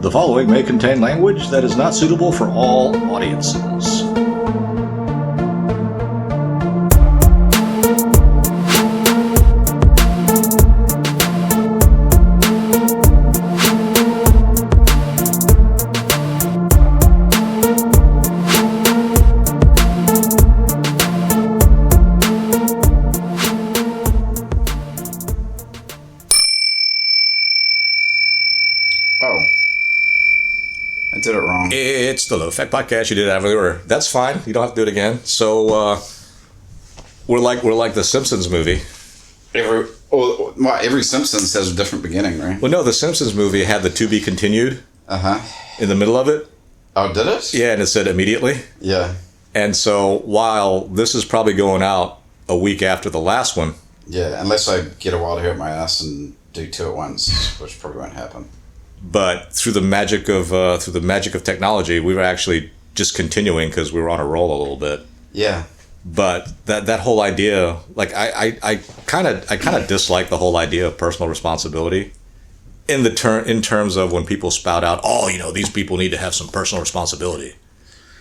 The following may contain language that is not suitable for all audiences. It's the Low Effect Podcast. You did it out of order. That's fine. You don't have to do it again. So we're like the Simpsons movie. Every Simpsons has a different beginning, right? Well, no, the Simpsons movie had the to be continued. In the middle of it. Oh, did it? Yeah, and it said immediately. Yeah. And so while this is probably going out a week after the last one. Yeah, unless I get a wild hair at my ass and do two at once, which probably won't happen. But through the magic of technology, we were actually just continuing because we were on a roll a little bit. Yeah. But that whole idea, like I kind of dislike the whole idea of personal responsibility, in terms of when people spout out, these people need to have some personal responsibility.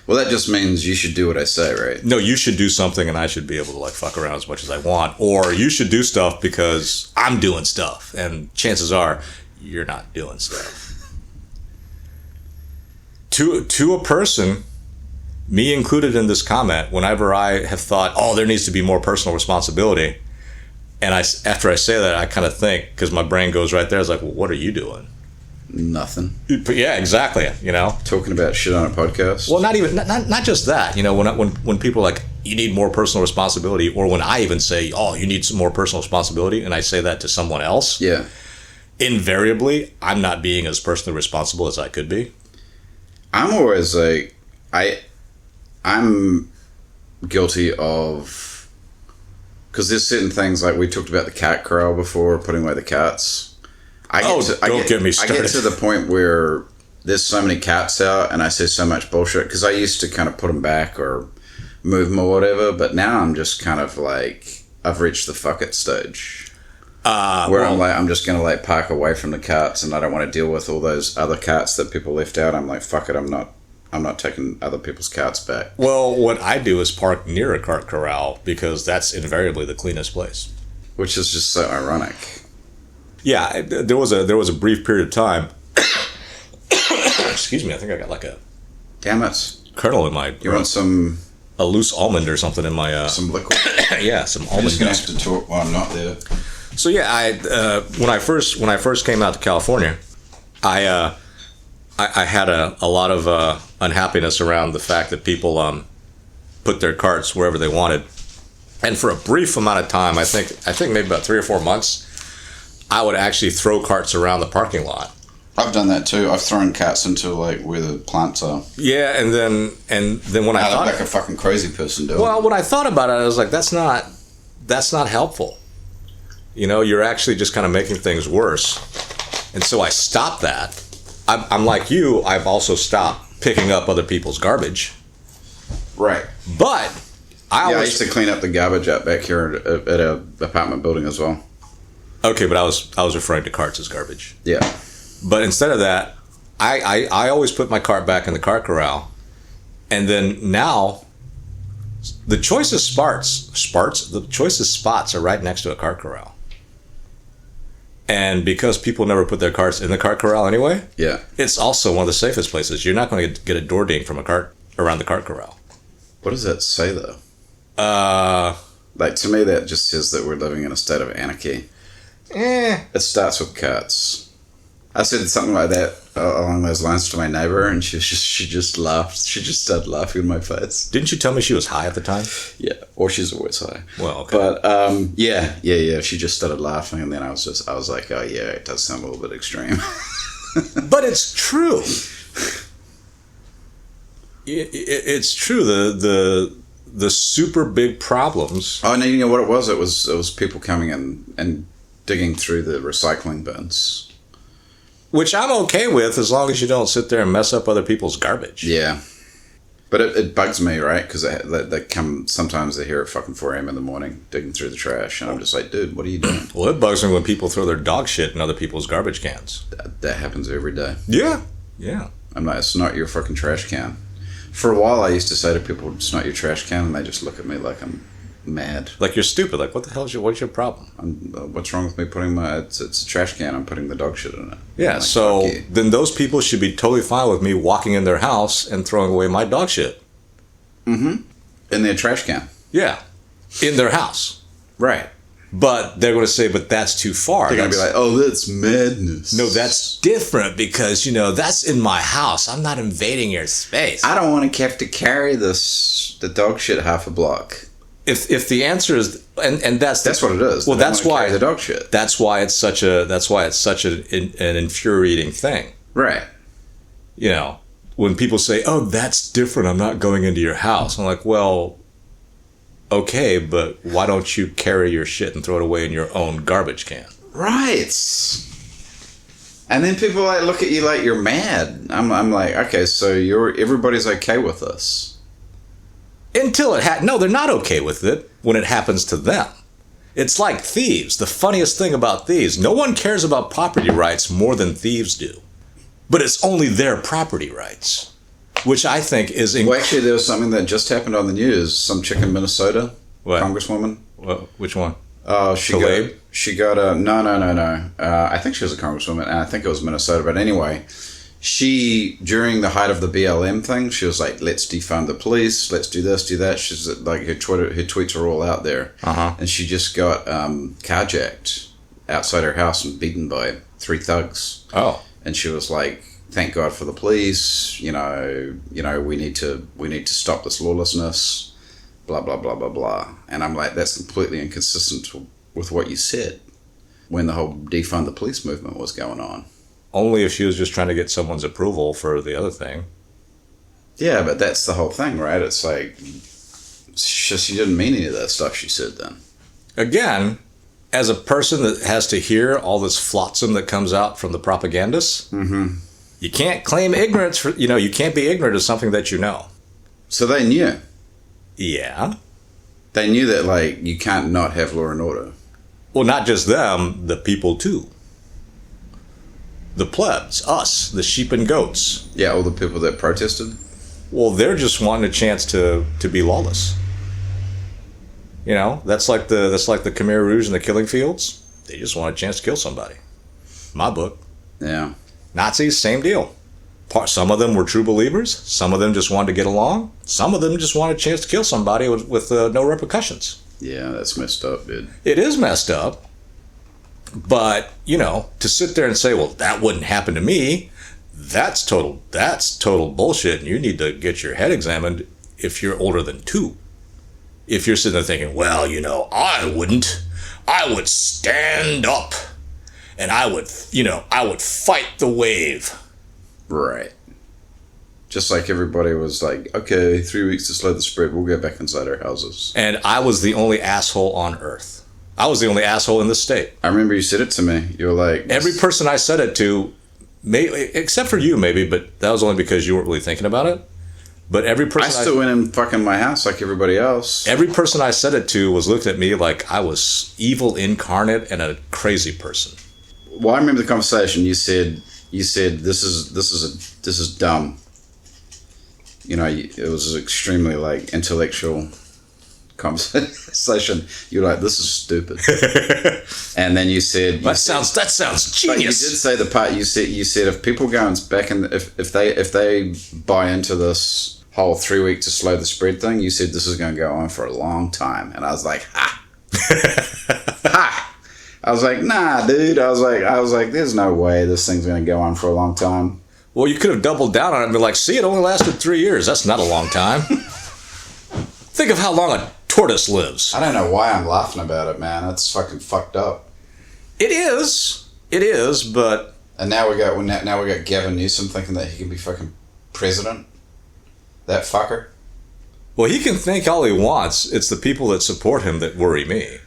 Well, that just means you should do what I say, right? No, you should do something, and I should be able to fuck around as much as I want, or you should do stuff because I'm doing stuff, and chances are you're not doing stuff. To a person, me included in this comment, whenever I have thought, there needs to be more personal responsibility, and after I say that, I kind of think, because my brain goes right there, it's like, well, what are you doing? Nothing. Yeah, exactly. Talking about shit on a podcast. Well, not just that. When people are like, you need more personal responsibility, or when I even say, you need some more personal responsibility, and I say that to someone else. Yeah. Invariably, I'm not being as personally responsible as I could be. I'm always like, I'm guilty of, because there's certain things, like we talked about the cat corral before, putting away the cats. Don't get me started. I get to the point where there's so many cats out and I say so much bullshit, because I used to kind of put them back or move them or whatever, but now I'm just kind of like, I've reached the fuck it stage. I'm just going to park away from the cats, and I don't want to deal with all those other cats that people left out. I'm like, fuck it, I'm not taking other people's cats back. Well, what I do is park near a cat corral, because that's invariably the cleanest place. Which is just so ironic. Yeah, there was a brief period of time. Excuse me, I think I got a damn it kernel in my. You want some? A loose almond or something in my. Some liquid. Yeah, some almond. I'm just gonna have to talk while I'm not there. So yeah, when I first came out to California, I had a lot of unhappiness around the fact that people put their carts wherever they wanted, and for a brief amount of time, I think maybe about 3 or 4 months, I would actually throw carts around the parking lot. I've done that too. I've thrown cats into where the plants are. Yeah, and then when I thought, like a fucking crazy person doing. Well, when I thought about it, I was like, that's not helpful. You're actually just kind of making things worse. And so I stopped that. I'm like you, I've also stopped picking up other people's garbage. Right. But I used to clean up the garbage out back here at a apartment building as well. Okay, but I was referring to carts as garbage. Yeah. But instead of that, I always put my cart back in the cart corral. And then now, the choicest spots are right next to a cart corral. And because people never put their carts in the cart corral anyway, yeah, it's also one of the safest places. You're not going to get a door ding from a cart around the cart corral. What does that say, though? To me, that just says that we're living in a state of anarchy. It starts with cats. I said something like that along those lines to my neighbor, and she just laughed. She just started laughing in my face. Didn't you tell me she was high at the time? Yeah, or she's always high. Well, okay. But yeah. She just started laughing, and then I was like, oh yeah, it does sound a little bit extreme. But it's true. It's true. The super big problems. Oh no, you know what it was? It was people coming in and digging through the recycling bins. Which I'm okay with, as long as you don't sit there and mess up other people's garbage. Yeah. But it bugs me, right? Because they come, sometimes they hear at fucking 4 a.m. in the morning digging through the trash. And I'm just like, dude, what are you doing? Well, it bugs me when people throw their dog shit in other people's garbage cans. That happens every day. Yeah. Yeah. I'm like, it's not your fucking trash can. For a while, I used to say to people, it's not your trash can, and they just look at me like I'm mad. Like you're stupid. Like, what the hell is what's your problem? What's wrong with me putting it's a trash can, I'm putting the dog shit in it. Yeah, like, so then those people should be totally fine with me walking in their house and throwing away my dog shit. Mm-hmm. In their trash can. Yeah. In their house. Right. But they're going to say, but that's too far. They're going to be like, oh, that's madness. No, that's different because, that's in my house. I'm not invading your space. I don't want to have to carry the dog shit half a block. If the answer is, and that's what it is. Well, that's why the dog shit. That's why it's such an infuriating thing. Right. When people say, oh, that's different. I'm not going into your house. I'm like, well, okay, but why don't you carry your shit and throw it away in your own garbage can? Right. And then people look at you like you're mad. I'm like, okay, so everybody's okay with this. Until no, they're not okay with it when it happens to them. It's like thieves. The funniest thing about thieves, no one cares about property rights more than thieves do. But it's only their property rights, which I think is... Well, actually, there was something that just happened on the news. Some chick in Minnesota, what? Congresswoman. What? Which one? She got a... No. I think she was a congresswoman, and I think it was Minnesota. But anyway, she, during the height of the BLM thing, she was like, let's defund the police, let's do this, do that. She's like, her tweets are all out there. Uh-huh. And she just got carjacked outside her house and beaten by 3 thugs. Oh. And she was like, thank God for the police, we need to stop this lawlessness, blah, blah, blah, blah, blah. And I'm like, that's completely inconsistent with what you said when the whole defund the police movement was going on. Only if she was just trying to get someone's approval for the other thing. Yeah, but that's the whole thing, right? It's like, she didn't mean any of that stuff she said then. Again, as a person that has to hear all this flotsam that comes out from the propagandists, mm-hmm. You can't claim ignorance for, you can't be ignorant of something that you know. So they knew. Yeah. They knew that, you can't not have law and order. Well, not just them, the people too. The plebs, us, the sheep and goats. Yeah, all the people that protested. Well, they're just wanting a chance to be lawless. That's like the Khmer Rouge and the killing fields. They just want a chance to kill somebody. My book. Yeah. Nazis, same deal. Some of them were true believers. Some of them just wanted to get along. Some of them just wanted a chance to kill somebody with no repercussions. Yeah, that's messed up, dude. It is messed up. But, to sit there and say, well, that wouldn't happen to me, that's total bullshit, and you need to get your head examined if you're older than 2. If you're sitting there thinking, well, I wouldn't. I would stand up. And I would fight the wave. Right. Just like everybody was like, okay, 3 weeks to slow the spread, we'll get back inside our houses. And I was the only asshole on earth. I was the only asshole in the state. I remember you said it to me. You were like... Every person I said it to, except for you maybe, but that was only because you weren't really thinking about it. But every person I still went in fucking my house like everybody else. Every person I said it to was looking at me like I was evil incarnate and a crazy person. Well, I remember the conversation. You said this is dumb. It was extremely intellectual conversation. You're like, this is stupid. And then you said that sounds genius. But you did say the part you said if people go back and if they buy into this whole 3 week to slow the spread thing, you said this is going to go on for a long time. And I was like, ha. Ha. I was like, nah, dude. I was like, there's no way this thing's going to go on for a long time. Well, you could have doubled down on it and been like, see, it only lasted 3 years. That's not a long time. Think of how long a tortoise lives. I don't know why I'm laughing about it, man. That's fucking fucked up. It is, but... And now we got Gavin Newsom thinking that he can be fucking president. That fucker. Well, he can think all he wants. It's the people that support him that worry me.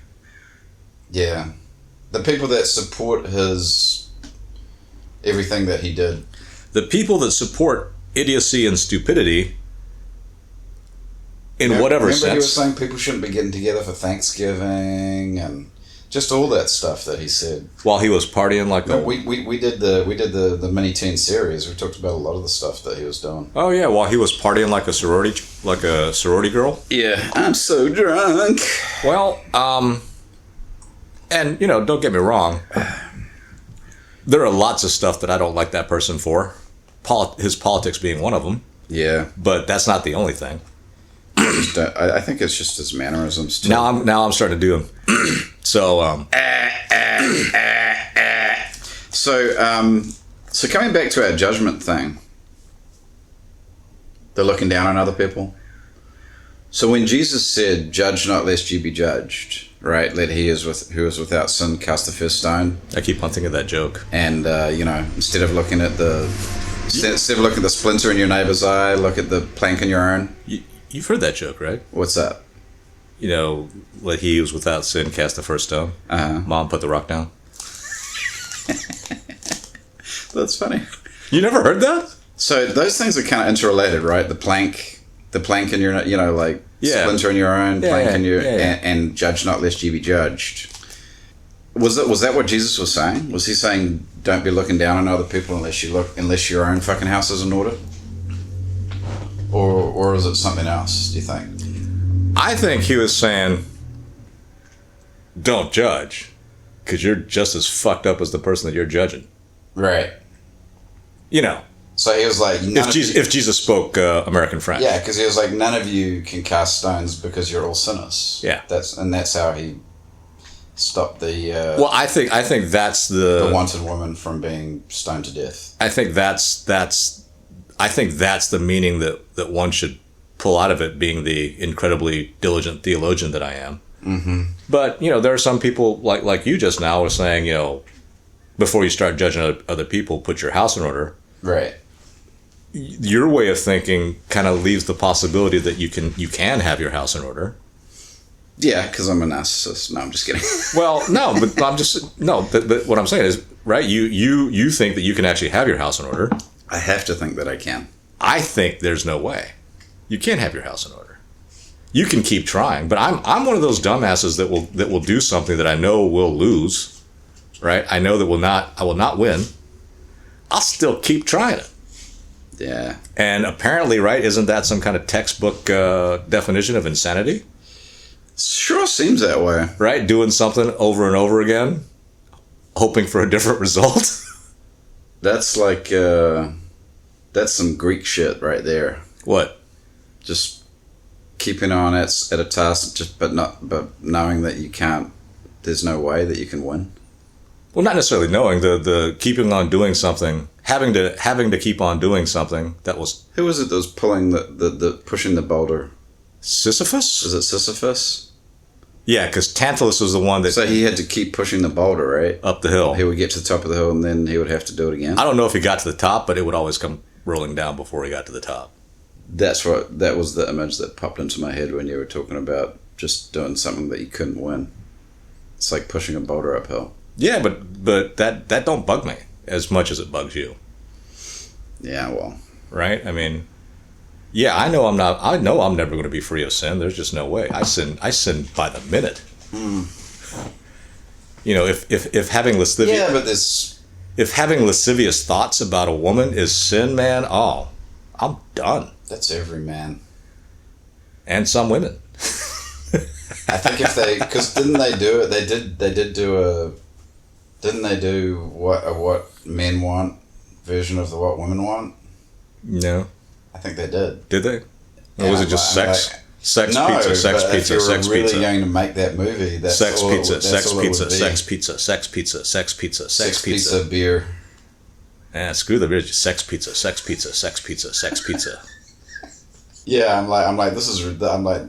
Yeah. The people that support everything that he did. The people that support idiocy and stupidity in whatever sense. Remember he was saying people shouldn't be getting together for Thanksgiving and Just all that stuff that he said while he was partying like that. We did the mini teen series. We talked about a lot of the stuff that he was doing. Oh yeah, while he was partying like a sorority girl. Yeah, I'm so drunk. Well, and don't get me wrong. There are lots of stuff that I don't like that person for. His politics being one of them. Yeah, but that's not the only thing. I think it's just his mannerisms too. Now I'm starting to do them. So so coming back to our judgment thing, they're looking down on other people. So when Jesus said, "Judge not, lest you be judged," right? Let he who is without sin cast the first stone. I keep on thinking of that joke. And instead of looking at the splinter in your neighbor's eye, look at the plank in your own. You've heard that joke, right? What's that? Let he who was without sin cast the first stone. Mom, put the rock down. That's funny. You never heard that? So those things are kind of interrelated, right? The plank in your, splinter in your own, plank in your, and judge not lest ye be judged. Was that what Jesus was saying? Was he saying don't be looking down on other people unless your own fucking house is in order? Or is it something else, do you think? I think he was saying don't judge because you're just as fucked up as the person that you're judging. Right. So he was like, if Jesus spoke American French. Yeah, because he was like, none of you can cast stones because you're all sinners. Yeah. That's how he stopped the. Well, I think that's the wanted woman from being stoned to death. I think that's the meaning that one should pull out of it, being the incredibly diligent theologian that I am. Mm-hmm. But there are some people like you just now were saying, before you start judging other people, put your house in order. Right. Your way of thinking kind of leaves the possibility that you can have your house in order. Yeah, because I'm a narcissist. No, I'm just kidding. Well, no, but but what I'm saying is, right? You think that you can actually have your house in order. I have to think that I can. I think there's no way. You can't have your house in order. You can keep trying, but I'm one of those dumbasses that will do something that I know will lose, right? I know that I will not win. I'll still keep trying it. Yeah. And apparently, right, isn't that some kind of textbook definition of insanity? Sure seems that way. Right? Doing something over and over again, hoping for a different result. That's like, that's some Greek shit right there. What? Just keeping on at a task, but knowing that you can't, there's no way that you can win. Well, not necessarily knowing, the keeping on doing something, having to keep on doing something that was... Who was it that was pulling the pushing the boulder? Sisyphus? Is it Sisyphus? Yeah, because Tantalus was the one that... So he had to keep pushing the boulder, right? Up the hill. He would get to the top of the hill and then he would have to do it again. I don't know if he got to the top, but it would always come rolling down before he got to the top. That was the image that popped into my head when you were talking about just doing something that you couldn't win. It's like pushing a boulder uphill. Yeah, but that don't bug me as much as it bugs you. Yeah, well. Right? I mean, yeah, I know I'm never going to be free of sin. There's just no way. I sin by the minute. If having lascivious... Yeah, but this... If having lascivious thoughts about a woman is sin, man, I'm done. That's every man. And some women. I think because didn't they do it? They did do a... Didn't they do what men want version of what women want? No. I think they did. Did they? Or was it just sex? Sex pizza, sex pizza, sex pizza. If you were really going to make that movie, that's sex all pizza, sex pizza, sex pizza, sex pizza, sex pizza, sex pizza. Sex pizza, beer. Screw the beer, just sex pizza, sex pizza, sex pizza, sex pizza. Yeah, I'm like,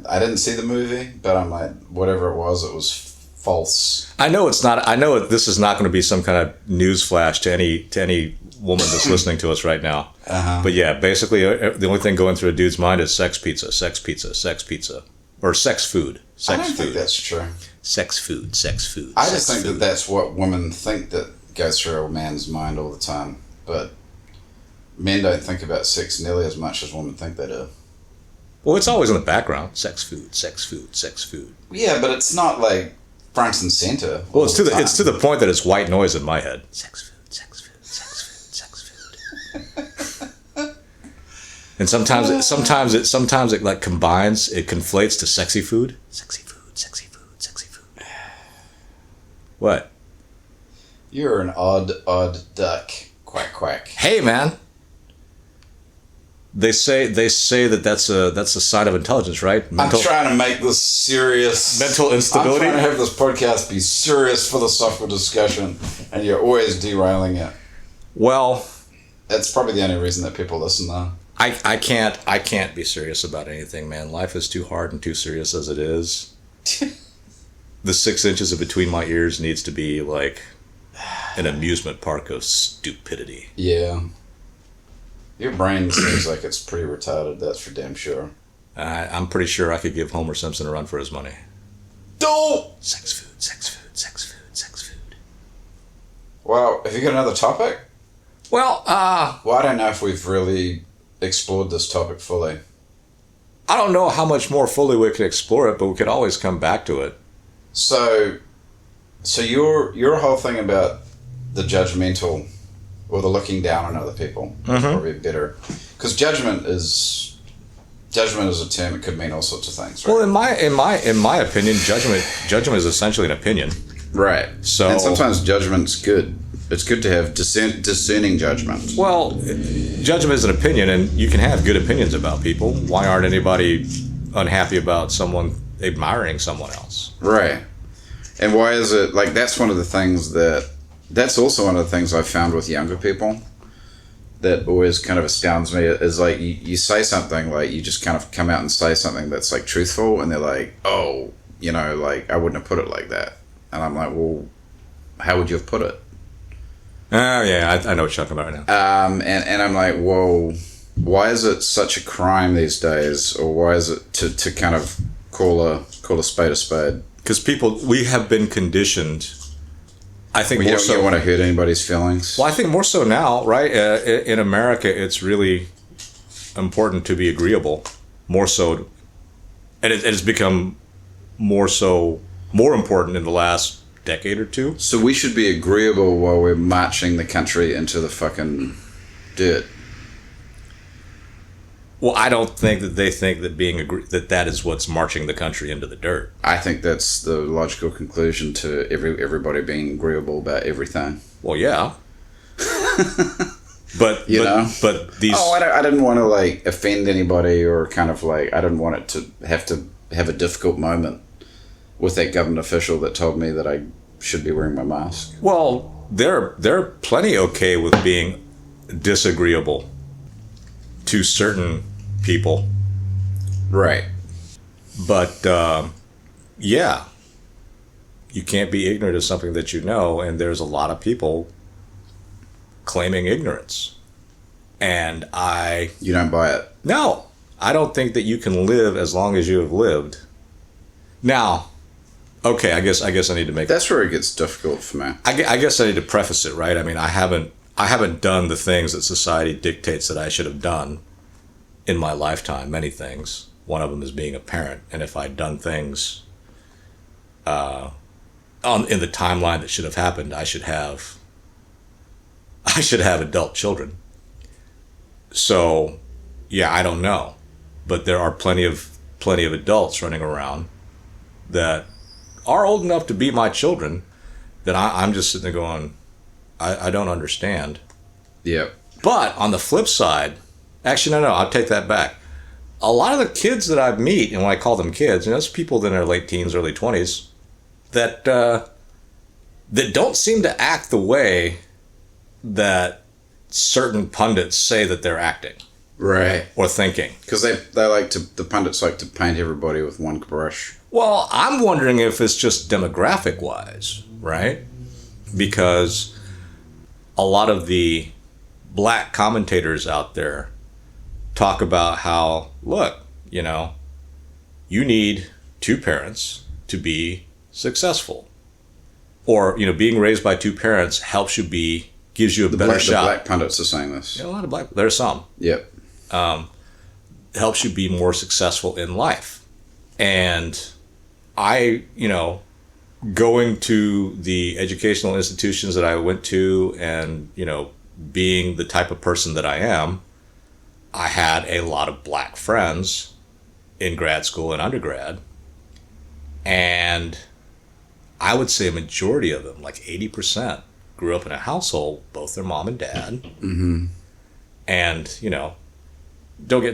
I didn't see the movie, but I'm like, whatever it was false. I know it's not. I know this is not going to be some kind of news flash to any woman that's listening to us right now. Uh-huh. But yeah, basically, the only thing going through a dude's mind is sex pizza, sex pizza, sex pizza, or sex food. I don't think that's true. Sex food, sex food. I just think that that's what women think that goes through a man's mind all the time. But men don't think about sex nearly as much as women think they do. Well, it's always in the background. Sex food, sex food, sex food. Yeah, but it's not like front and center. Well, it's to the point that it's white noise in my head. Sex food, sex food, sex food, sex food. And sometimes it like combines. It conflates to sexy food. Sexy food, sexy food, sexy food. What? You're an odd duck. Quack quack. Hey, man. They say that's a sign of intelligence, right? I'm trying to make this serious. Mental instability. I'm trying to have this podcast be serious philosophical discussion, and you're always derailing it. Well, that's probably the only reason that people listen, though. I can't be serious about anything, man. Life is too hard and too serious as it is. The 6 inches in between my ears needs to be like an amusement park of stupidity. Yeah. Your brain seems like it's pretty retarded, that's for damn sure. I'm pretty sure I could give Homer Simpson a run for his money. Don't! Sex food, sex food, sex food, sex food. Well, have you got another topic? Well, I don't know if we've really explored this topic fully. I don't know how much more fully we could explore it, but we could always come back to it. So your whole thing about the judgmental or the looking down on other people is probably better, because judgment is a term. It could mean all sorts of things, right? Well, in my opinion, judgment is essentially an opinion, right? So, and sometimes judgment's good. It's good to have discerning judgment. Well, judgment is an opinion, and you can have good opinions about people. Why aren't anybody unhappy about someone admiring someone else? Right. And why is it like that's one of the things that's also one of the things I've found with younger people that always kind of astounds me is like you say something, like you just kind of come out and say something that's like truthful, and they're like, oh, like I wouldn't have put it like that. And I'm like, well, how would you have put it? Oh, yeah, I know what you're talking about right now. And I'm like, whoa, why is it such a crime these days? Or why is it to kind of call a spade a spade? Because we have been conditioned, I think, you don't want to hurt anybody's feelings. Well, I think more so now, right? In America, it's really important to be agreeable, more so. And it has become more important in the last decade or two. So we should be agreeable while we're marching the country into the fucking dirt. Well, I don't think that they think that that is what's marching the country into the dirt. I think that's the logical conclusion to everybody being agreeable about everything. Well, yeah. but these. Oh, I didn't want to like offend anybody, or kind of like I didn't want it to have a difficult moment with that government official that told me that I should be wearing my mask. Well, they're plenty okay with being disagreeable to certain people. Right. But, yeah. You can't be ignorant of something that you know, and there's a lot of people claiming ignorance. And You don't buy it? No. I don't think that you can live as long as you have lived. Now, okay, I guess I need to make... That's where it gets difficult for me. I guess I need to preface it, right? I mean, I haven't done the things that society dictates that I should have done in my lifetime. Many things. One of them is being a parent. And if I'd done things in the timeline that should have happened, I should have adult children. So, yeah, I don't know. But there are plenty of adults running around that are old enough to be my children that I'm just sitting there going, I don't understand. Yep. But on the flip side, actually, no, I'll take that back. A lot of the kids that I meet, and when I call them kids, it's people in their late teens, early 20s, that don't seem to act the way that certain pundits say that they're acting. Right. Or thinking. Because the pundits like to paint everybody with one brush. Well, I'm wondering if it's just demographic-wise, right? Because a lot of the black commentators out there talk about how, look, you need two parents to be successful. Or, being raised by two parents gives you a better shot. The black pundits are saying this. Yeah, a lot of black, there's some. Yep. Helps you be more successful in life. And I going to the educational institutions that I went to and, being the type of person that I am, I had a lot of black friends in grad school and undergrad. And I would say a majority of them, like 80%, grew up in a household, both their mom and dad. Mm-hmm. And, don't get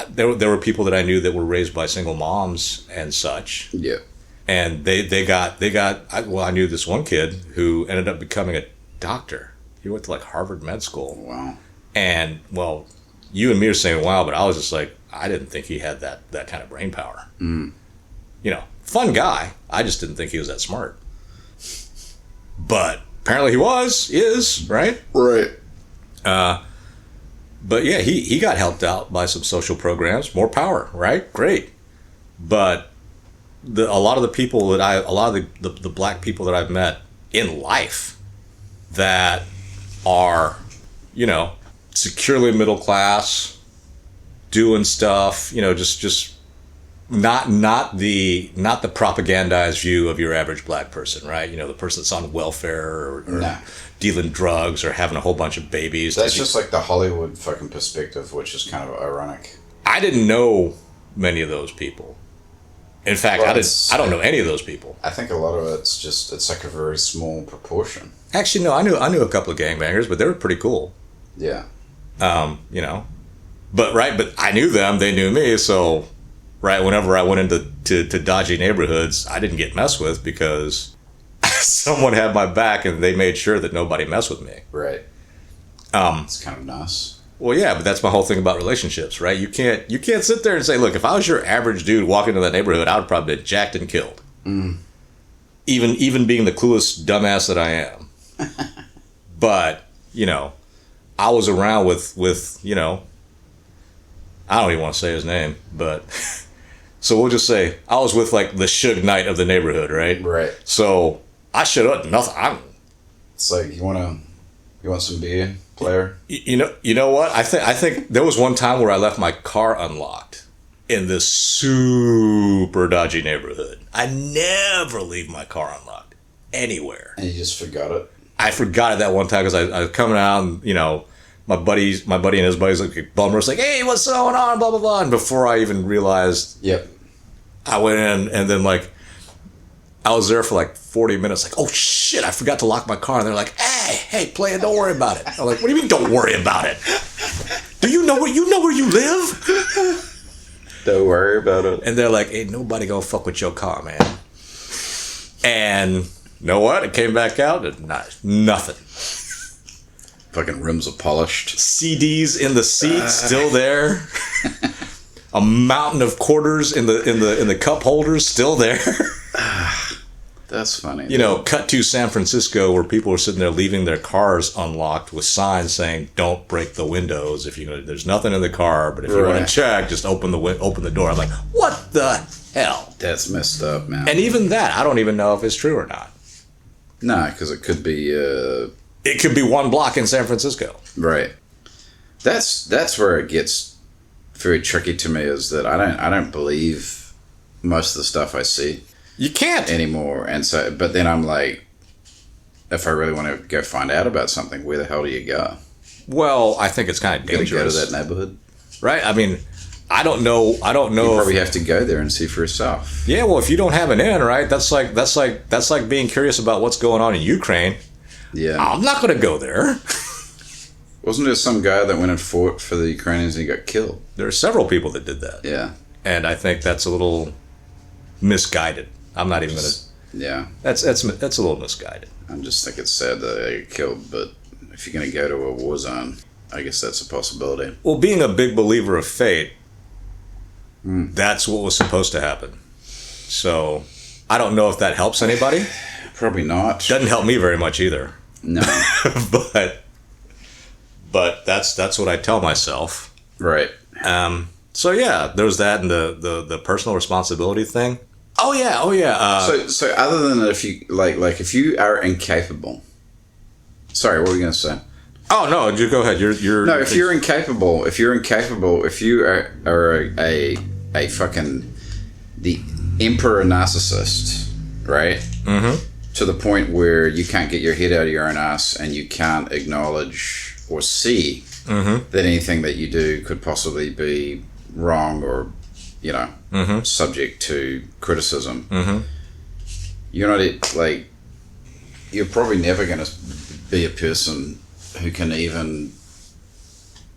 there were people that I knew that were raised by single moms and such. Yeah. And I knew this one kid who ended up becoming a doctor. He went to like Harvard Med School. Wow. And well, you and me are saying wow, but I was just like, I didn't think he had that kind of brain power. Mm. Fun guy. I just didn't think he was that smart. But apparently he is, right? Right. But yeah, he got helped out by some social programs. More power, right? Great. But a lot of the black people that I've met in life that are, securely middle class, doing stuff, just not the propagandized view of your average black person, right? The person that's on welfare or dealing drugs or having a whole bunch of babies. That's just like the Hollywood fucking perspective, which is kind of ironic. I didn't know many of those people. In fact, I don't know any of those people. I think a lot of it's like a very small proportion. Actually, no, I knew a couple of gangbangers, but they were pretty cool. Yeah. But I knew them, they knew me, so right, whenever I went into dodgy neighborhoods, I didn't get messed with because someone had my back and they made sure that nobody messed with me. Right. It's kind of nice. Well, yeah, but that's my whole thing about relationships, right? You can't sit there and say, look, if I was your average dude walking into that neighborhood, I would probably be jacked and killed. Mm. Even being the clueless dumbass that I am. But, I was around with I don't even want to say his name, but so we'll just say I was with like the Suge Knight of the neighborhood, right? Right. So I showed up nothing. It's like you want some beer, player? You know what? I think there was one time where I left my car unlocked in this super dodgy neighborhood. I never leave my car unlocked anywhere. And you just forgot it? I forgot it that one time because I was coming out and, my buddy and his buddies like bummer was like, hey, what's going on? Blah, blah, blah. And before I even realized, yep, I went in and then like, I was there for like 40 minutes, like, oh shit, I forgot to lock my car. And they're like, hey, player, don't worry about it. I'm like, what do you mean don't worry about it? Do you know where you live? Don't worry about it. And they're like, ain't nobody gonna fuck with your car, man. And you know what? It came back out and nothing. Fucking rims are polished. CDs in the seat, still there. A mountain of quarters in the cup holders, still there. That's funny. Cut to San Francisco, where people are sitting there leaving their cars unlocked with signs saying, "Don't break the windows." If there's nothing in the car, but if you want to check, just open the door. I'm like, what the hell? That's messed up, man. And even that, I don't even know if it's true or not. No, because it could be. It could be one block in San Francisco. Right. That's where it gets very tricky to me, is that I don't believe most of the stuff I see. You can't anymore. And so, but then I'm like, if I really want to go find out about something, where the hell do you go? Well, I think it's kind of dangerous. You gotta go to that neighborhood, right? I mean, I don't know. You probably have to go there and see for yourself. Yeah, well, if you don't have an in, right? That's like being curious about what's going on in Ukraine. Yeah, I'm not going to go there. Wasn't there some guy that went and fought for the Ukrainians and he got killed? There are several people that did that. Yeah, and I think that's a little misguided. I'm not even going to. Yeah, that's a little misguided. I just think it's sad that they get killed, but if you're going to go to a war zone, I guess that's a possibility. Well, being a big believer of fate, that's what was supposed to happen. So I don't know if that helps anybody. Probably not. Doesn't help me very much either. No. but that's what I tell myself. Right. So yeah, there's that and the personal responsibility thing. Oh yeah. So other than if you like if you are incapable. Sorry, what were you going to say? Oh no, you go ahead. You're no. If you're incapable, if you are a fucking the emperor narcissist, right? Mm-hmm. To the point where you can't get your head out of your own ass and you can't acknowledge or see mm-hmm. that anything that you do could possibly be wrong or, mm-hmm. subject to criticism. Mm-hmm. You're not, like, you're probably never going to be a person who can even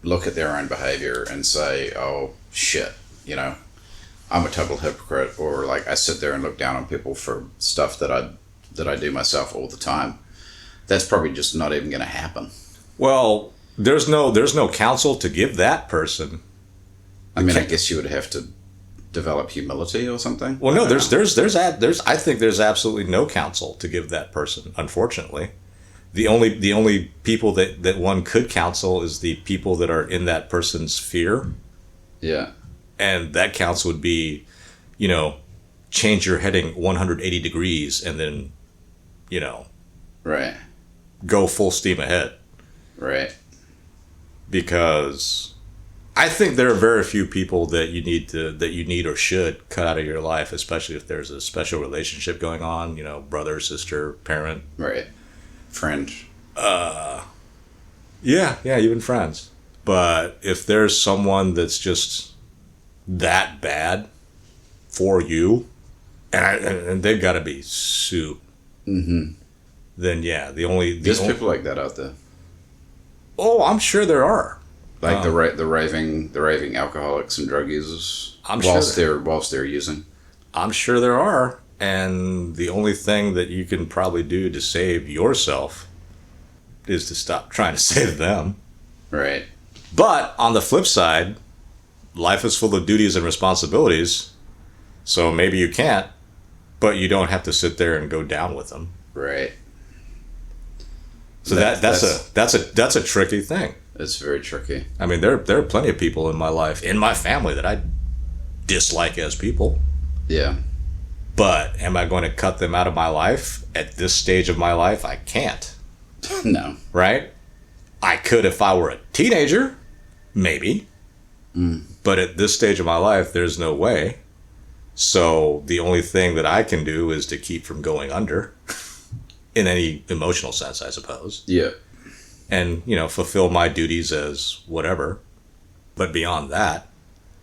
look at their own behavior and say, oh, shit, I'm a total hypocrite, or like I sit there and look down on people for stuff that I do myself all the time. That's probably just not even going to happen. Well, there's no counsel to give that person. I mean, I guess you would have to develop humility or something. Well, no, there's I think there's absolutely no counsel to give that person. Unfortunately, the only people that one could counsel is the people that are in that person's sphere. Yeah. And that counsel would be, change your heading 180 degrees and then, right, go full steam ahead. Right. Because I think there are very few people that you need or should cut out of your life, especially if there's a special relationship going on, brother, sister, parent. Right. Friend. Yeah, even friends. But if there's someone that's just that bad for you, and they've got to be soup. Mm-hmm. Then yeah, there's people like that out there. Oh, I'm sure there are. Like the raving alcoholics and drug users. Whilst they're using. I'm sure there are, and the only thing that you can probably do to save yourself is to stop trying to save them. Right. But on the flip side, life is full of duties and responsibilities, so maybe you can't, but you don't have to sit there and go down with them. Right. So that's a tricky thing. It's very tricky. I mean, there are plenty of people in my life, in my family, that I dislike as people. Yeah. But am I going to cut them out of my life at this stage of my life? I can't. No. Right? I could if I were a teenager, maybe. Mm. But at this stage of my life, there's no way. So the only thing that I can do is to keep from going under, in any emotional sense, I suppose. Yeah. And, fulfill my duties as whatever. But beyond that,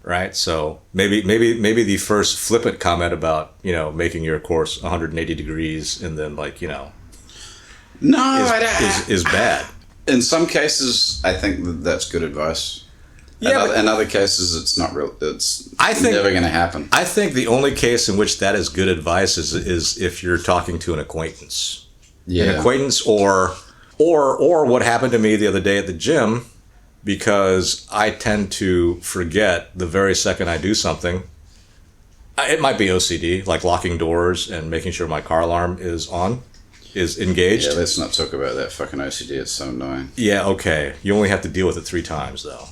right? So maybe the first flippant comment about, making your course 180 degrees and then is bad. In some cases, I think that's good advice. Yeah, in other cases, it's not real. Never going to happen. I think the only case in which that is good advice is if you're talking to an acquaintance. Yeah. An acquaintance or what happened to me the other day at the gym, because I tend to forget the very second I do something. It might be OCD, like locking doors and making sure my car alarm is engaged. Yeah, let's not talk about that fucking OCD. It's so annoying. Yeah, okay. You only have to deal with it 3 times, though.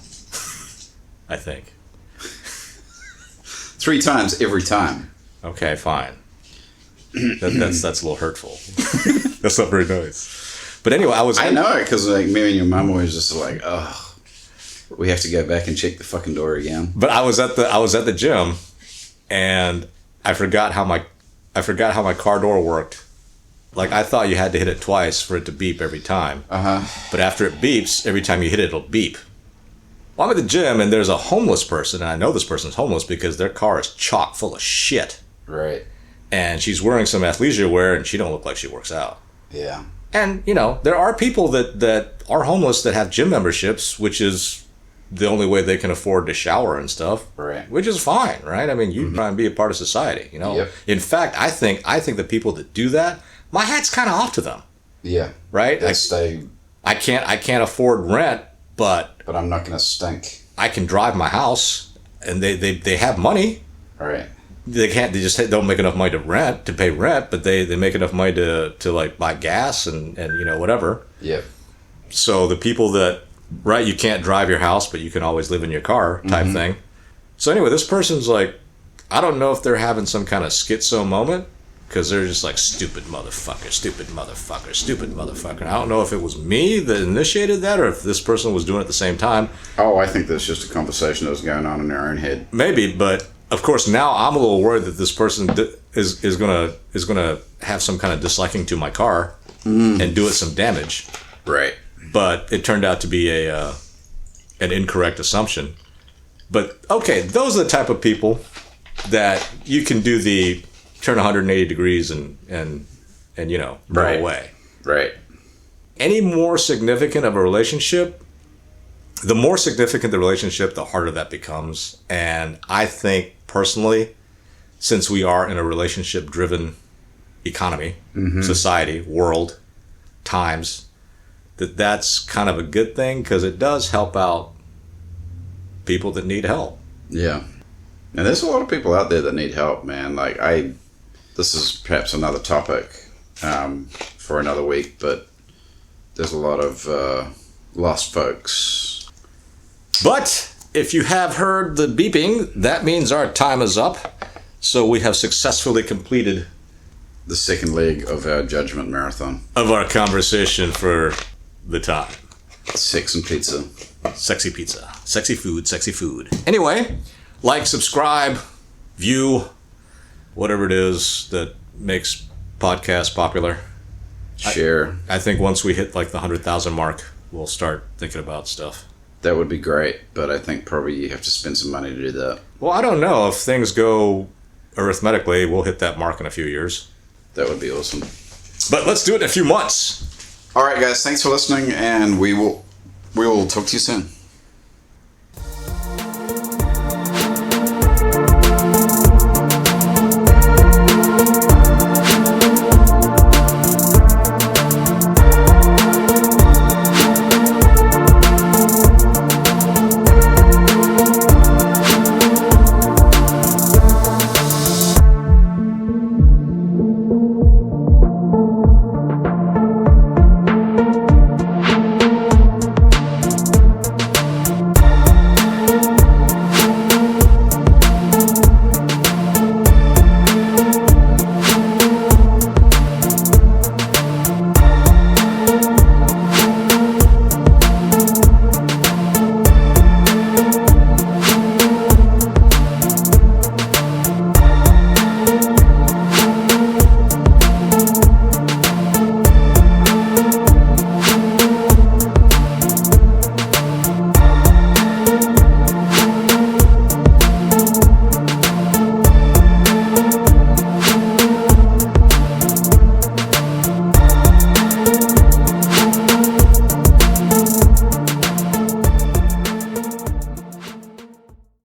I think. 3 times every time. Okay, fine. That's a little hurtful. That's not very nice. But anyway, I know it because me and your mum always just like, oh, we have to go back and check the fucking door again. But I was at the gym, and I forgot how my car door worked. Like, I thought you had to hit it twice for it to beep every time. But after it beeps, every time you hit it, it'll beep. Well, I'm at the gym, and there's a homeless person, and I know this person's homeless because their car is chock full of shit. Right. And she's wearing some athleisure wear, and she don't look like she works out. Yeah. And, there are people that are homeless that have gym memberships, which is the only way they can afford to shower and stuff. Right. Which is fine, right? I mean, you try and be a part of society, Yep. In fact, I think the people that do that, my hat's kind of off to them. Yeah. Right? I can't afford rent, but I'm not going to stink. I can drive my house, and they have money. Right. They just don't make enough money to pay rent, but they make enough money to like buy gas and whatever. Yep. So the people that, right, you can't drive your house, but you can always live in your car type thing. So anyway, this person's like, I don't know if they're having some kind of schizo moment, because they're just like, stupid motherfucker, stupid motherfucker, stupid motherfucker. And I don't know if it was me that initiated that or if this person was doing it at the same time. Oh, I think that's just a conversation that was going on in their own head. Maybe, but of course now I'm a little worried that this person, is gonna have some kind of disliking to my car and do it some damage. Right. But it turned out to be an incorrect assumption. But okay, those are the type of people that you can do the turn 180 degrees and go away. Right. Any more significant of a relationship, the more significant the relationship, the harder that becomes. And I think personally, since we are in a relationship-driven economy, society, world, times, that's kind of a good thing because it does help out people that need help. Yeah. And there's a lot of people out there that need help, man. Like this is perhaps another topic for another week, but there's a lot of lost folks. But if you have heard the beeping, that means our time is up. So we have successfully completed the second leg of our judgment marathon. Of our conversation for the time. Sex and pizza. Sexy pizza. Sexy food, sexy food. Anyway, like, subscribe, view, whatever it is that makes podcasts popular. Share. I think once we hit like the 100,000 mark, we'll start thinking about stuff. That would be great, but I think probably you have to spend some money to do that. Well, I don't know. If things go arithmetically, we'll hit that mark in a few years. That would be awesome. But let's do it in a few months. All right, guys. Thanks for listening, and we will talk to you soon.